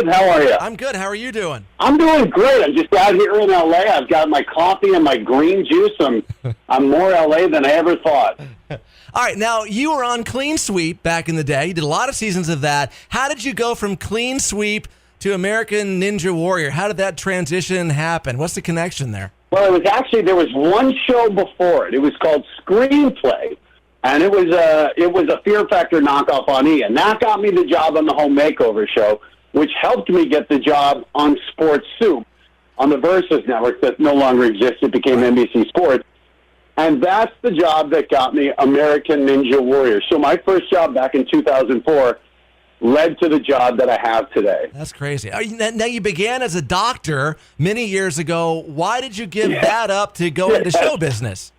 Dave. How are you? I'm good. How are you doing? I'm doing great. I'm just out here in L.A. I've got my coffee and my green juice. I'm more L.A. than I ever thought. All right. Now, you were on Clean Sweep back in the day. You did a lot of seasons of that. How did you go from Clean Sweep to American Ninja Warrior? How did that transition happen? What's the connection there? Well, there was one show before it. It was called Screenplay, and it was a Fear Factor knockoff on E! And that got me the job on the Home Makeover show, which helped me get the job on Sports Soup on the Versus Network that no longer exists. It became NBC Sports. And that's the job that got me American Ninja Warrior. So my first job back in 2004 led to the job that I have today. That's crazy. Now, you began as a doctor many years ago. Why did you give that up to go into show business?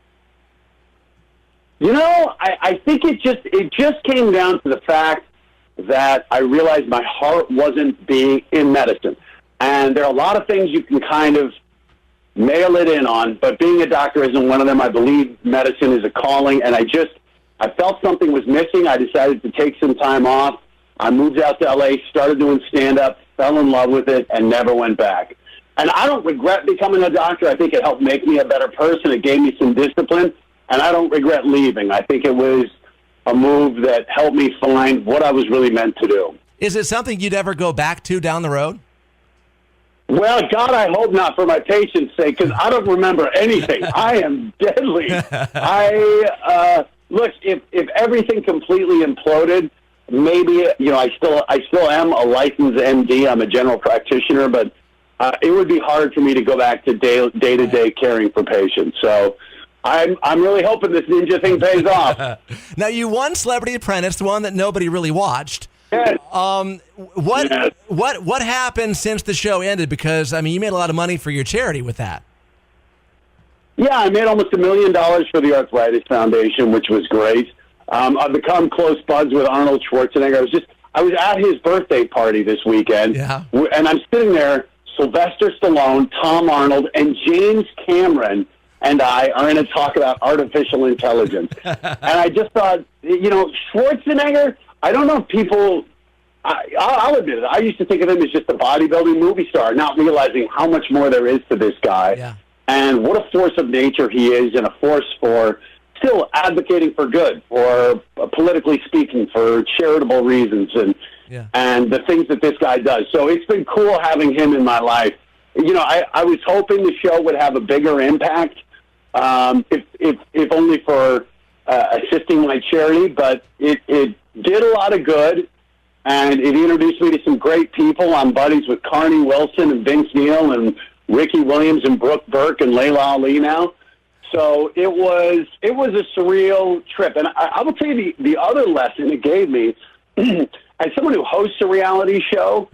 You know, I think it just came down to the fact that I realized my heart wasn't being in medicine. And there are a lot of things you can kind of mail it in on, but being a doctor isn't one of them. I believe medicine is a calling, and I felt something was missing. I decided to take some time off. I moved out to L.A., started doing stand-up, fell in love with it, and never went back. And I don't regret becoming a doctor. I think it helped make me a better person. It gave me some discipline, and I don't regret leaving. I think it was a move that helped me find what I was really meant to do. Is it something you'd ever go back to down the road? Well, God, I hope not, for my patient's sake, because I don't remember anything. I am deadly. Look, if everything completely imploded, maybe, I still am a licensed MD. I'm a general practitioner, but it would be hard for me to go back to day-to-day caring for patients. So I'm really hoping this ninja thing pays off. Now, you won Celebrity Apprentice, the one that nobody really watched. Yes. What happened since the show ended? Because, you made a lot of money for your charity with that. Yeah, I made almost $1 million for the Arthritis Foundation, which was great. I've become close buds with Arnold Schwarzenegger. I was at his birthday party this weekend, and I'm sitting there, Sylvester Stallone, Tom Arnold, and James Cameron and I are in a talk about artificial intelligence. And I just thought, Schwarzenegger, I don't know if people, I'll admit it, I used to think of him as just a bodybuilding movie star, not realizing how much more there is to this guy, and what a force of nature he is, and a force for still advocating for good, for politically speaking, for charitable reasons, and the things that this guy does. So it's been cool having him in my life. I was hoping the show would have a bigger impact, if only for assisting my charity, but it did a lot of good, and it introduced me to some great people. I'm buddies with Carney Wilson and Vince Neil and Ricky Williams and Brooke Burke and Layla Ali now. So it was a surreal trip. And I will tell you the other lesson it gave me, as someone who hosts a reality show,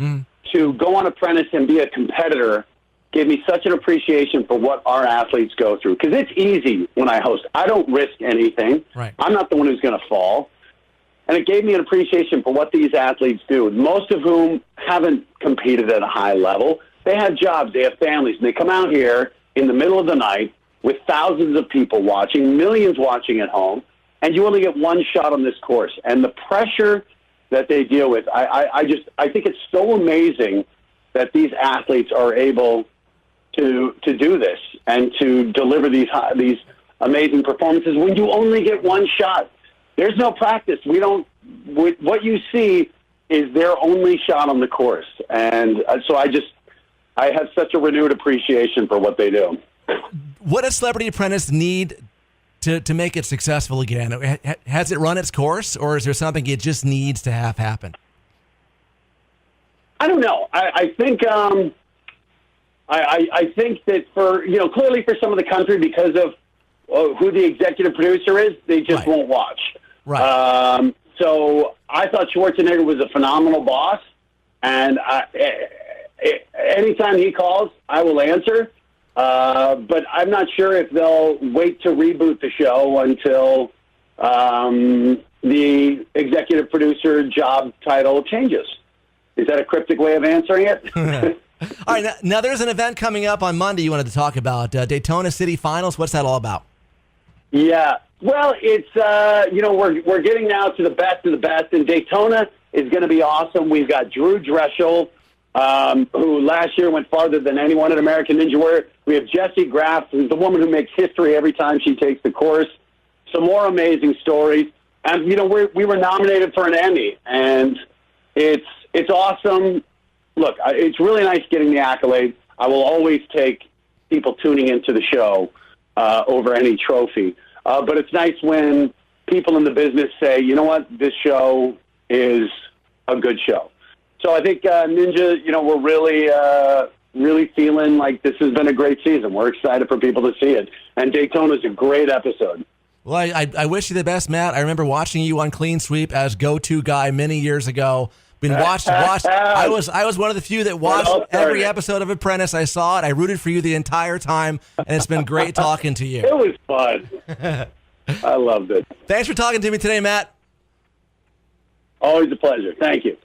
to go on Apprentice and be a competitor gave me such an appreciation for what our athletes go through. Because it's easy when I host. I don't risk anything. Right. I'm not the one who's going to fall. And it gave me an appreciation for what these athletes do, most of whom haven't competed at a high level. They have jobs, they have families, and they come out here in the middle of the night with thousands of people watching, millions watching at home, and you only get one shot on this course. And the pressure that they deal with, I think it's so amazing that these athletes are able to do this and to deliver these amazing performances when you only get one shot. There's no practice. What you see is their only shot on the course. And so I have such a renewed appreciation for what they do. What does Celebrity Apprentice need to make it successful again? Has it run its course, or is there something it just needs to have happen? I don't know. I think I think that clearly for some of the country, because of who the executive producer is, they just won't watch. Right. So I thought Schwarzenegger was a phenomenal boss, and anytime he calls, I will answer. But I'm not sure if they'll wait to reboot the show until the executive producer job title changes. Is that a cryptic way of answering it? All right. Now there's an event coming up on Monday you wanted to talk about, Daytona City Finals. What's that all about? Yeah. Well, it's, we're getting now to the best of the best, and Daytona is going to be awesome. We've got Drew Drechsel, who last year went farther than anyone at American Ninja Warrior. We have Jessie Graff, who's the woman who makes history every time she takes the course. Some more amazing stories. And, we were nominated for an Emmy, and it's awesome. Look, it's really nice getting the accolades. I will always take people tuning into the show over any trophy. But it's nice when people in the business say, you know what, this show is a good show. So I think Ninja, we're really feeling like this has been a great season. We're excited for people to see it. And Daytona's a great episode. Well, I wish you the best, Matt. I remember watching you on Clean Sweep as go-to guy many years ago. Watched. I was one of the few that watched every episode of Apprentice. I saw it. I rooted for you the entire time, and it's been great talking to you. It was fun. I loved it. Thanks for talking to me today, Matt. Always a pleasure. Thank you.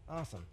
Awesome.